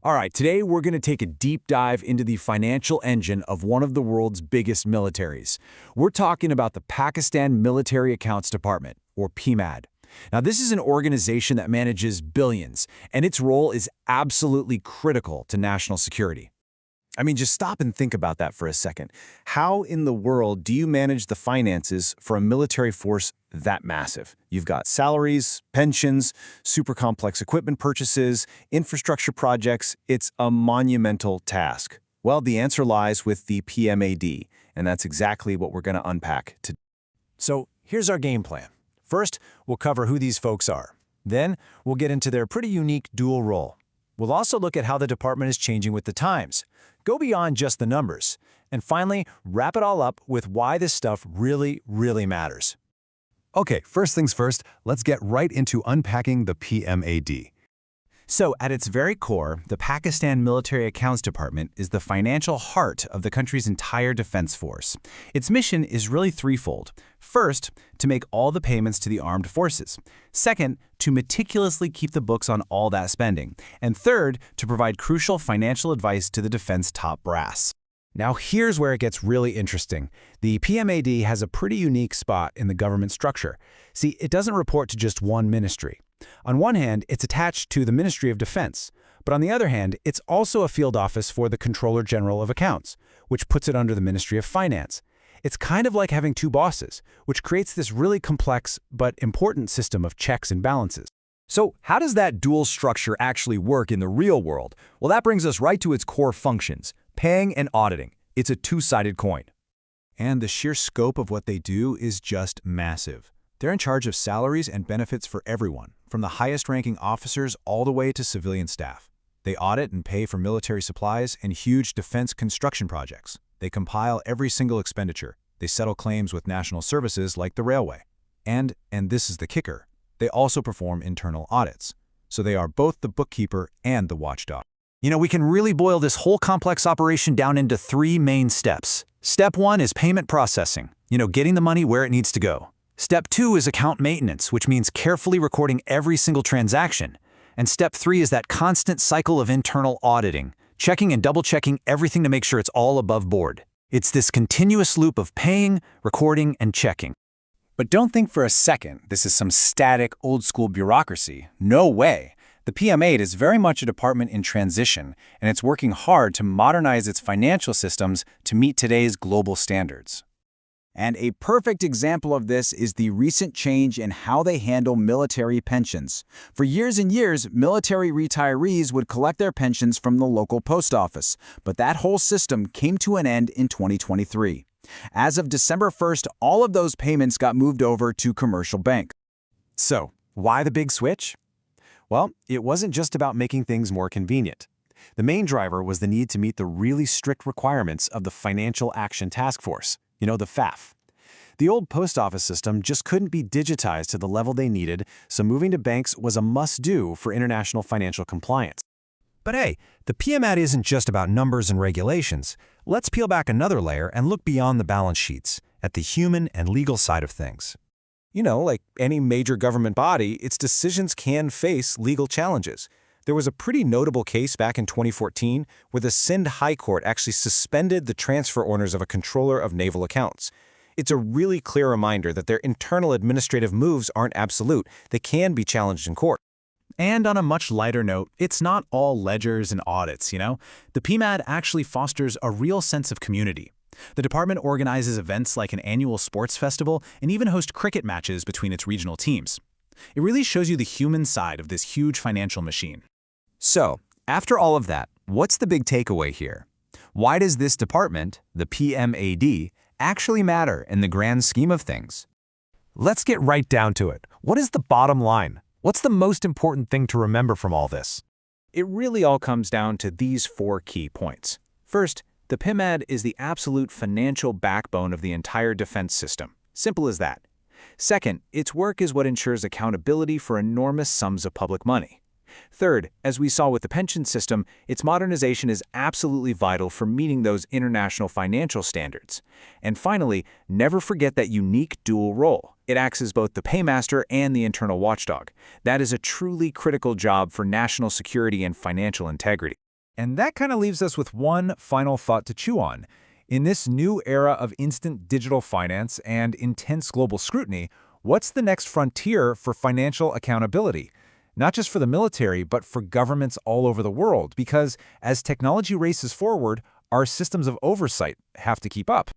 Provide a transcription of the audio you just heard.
All right, today we're going to take a deep dive into the financial engine of one of the world's biggest militaries. We're talking about the Pakistan Military Accounts Department, or PMAD. Now, this is an organization that manages billions, and its role is absolutely critical to national security. I mean, just stop and think about that for a second. How in the world do you manage the finances for a military force that massive? You've got salaries, pensions, super complex equipment purchases, infrastructure projects. It's a monumental task. Well, the answer lies with the PMAD, and that's exactly what we're going to unpack today. So here's our game plan. First, we'll cover who these folks are. Then, we'll get into their pretty unique dual role. We'll also look at how the department is changing with the times. Go beyond just the numbers. And finally, wrap it all up with why this stuff really matters. Okay, first things first, let's get right into unpacking the PMAD. So, at its very core, the Pakistan Military Accounts Department is the financial heart of the country's entire defense force. Its mission is really threefold. First, to make all the payments to the armed forces. Second, to meticulously keep the books on all that spending. And third, to provide crucial financial advice to the defense top brass. Now here's where it gets really interesting. The PMAD has a pretty unique spot in the government structure. See, it doesn't report to just one ministry. On one hand, it's attached to the Ministry of Defense, but on the other hand, it's also a field office for the Controller General of Accounts, which puts it under the Ministry of Finance. It's kind of like having two bosses, which creates this really complex but important system of checks and balances. So, how does that dual structure actually work in the real world? Well, that brings us right to its core functions, paying and auditing. It's a two-sided coin. And the sheer scope of what they do is just massive. They're in charge of salaries and benefits for everyone, from the highest-ranking officers all the way to civilian staff. They audit and pay for military supplies and huge defense construction projects. They compile every single expenditure. They settle claims with national services like the railway. And this is the kicker, they also perform internal audits. So they are both the bookkeeper and the watchdog. You know, we can really boil this whole complex operation down into three main steps. Step 1 is payment processing, getting the money where it needs to go. Step 2 is account maintenance, which means carefully recording every single transaction. And step 3 is that constant cycle of internal auditing, checking and double-checking everything to make sure it's all above board. It's this continuous loop of paying, recording, and checking. But don't think for a second this is some static, old-school bureaucracy. No way. The PMAD is very much a department in transition, and it's working hard to modernize its financial systems to meet today's global standards. And a perfect example of this is the recent change in how they handle military pensions. For years and years, military retirees would collect their pensions from the local post office, but that whole system came to an end in 2023. As of December 1st, all of those payments got moved over to commercial banks. So, why the big switch? Well, it wasn't just about making things more convenient. The main driver was the need to meet the really strict requirements of the Financial Action Task Force, the FAF. The old post office system just couldn't be digitized to the level they needed, so moving to banks was a must-do for international financial compliance. But hey, the PMAD isn't just about numbers and regulations. Let's peel back another layer and look beyond the balance sheets, at the human and legal side of things. Like any major government body, its decisions can face legal challenges. There was a pretty notable case back in 2014 where the Sindh High Court actually suspended the transfer orders of a controller of naval accounts. It's a really clear reminder that their internal administrative moves aren't absolute. They can be challenged in court. And on a much lighter note, it's not all ledgers and audits, The PMAD actually fosters a real sense of community. The department organizes events like an annual sports festival and even hosts cricket matches between its regional teams. It really shows you the human side of this huge financial machine. So, after all of that, what's the big takeaway here? Why does this department, the PMAD, actually matter in the grand scheme of things? Let's get right down to it. What is the bottom line? What's the most important thing to remember from all this? It really all comes down to these 4 key points. First, the PMAD is the absolute financial backbone of the entire defense system. Simple as that. Second, its work is what ensures accountability for enormous sums of public money. Third, as we saw with the pension system, its modernization is absolutely vital for meeting those international financial standards. And finally, never forget that unique dual role. It acts as both the paymaster and the internal watchdog. That is a truly critical job for national security and financial integrity. And that kind of leaves us with one final thought to chew on. In this new era of instant digital finance and intense global scrutiny, what's the next frontier for financial accountability? Not just for the military, but for governments all over the world, because as technology races forward, our systems of oversight have to keep up.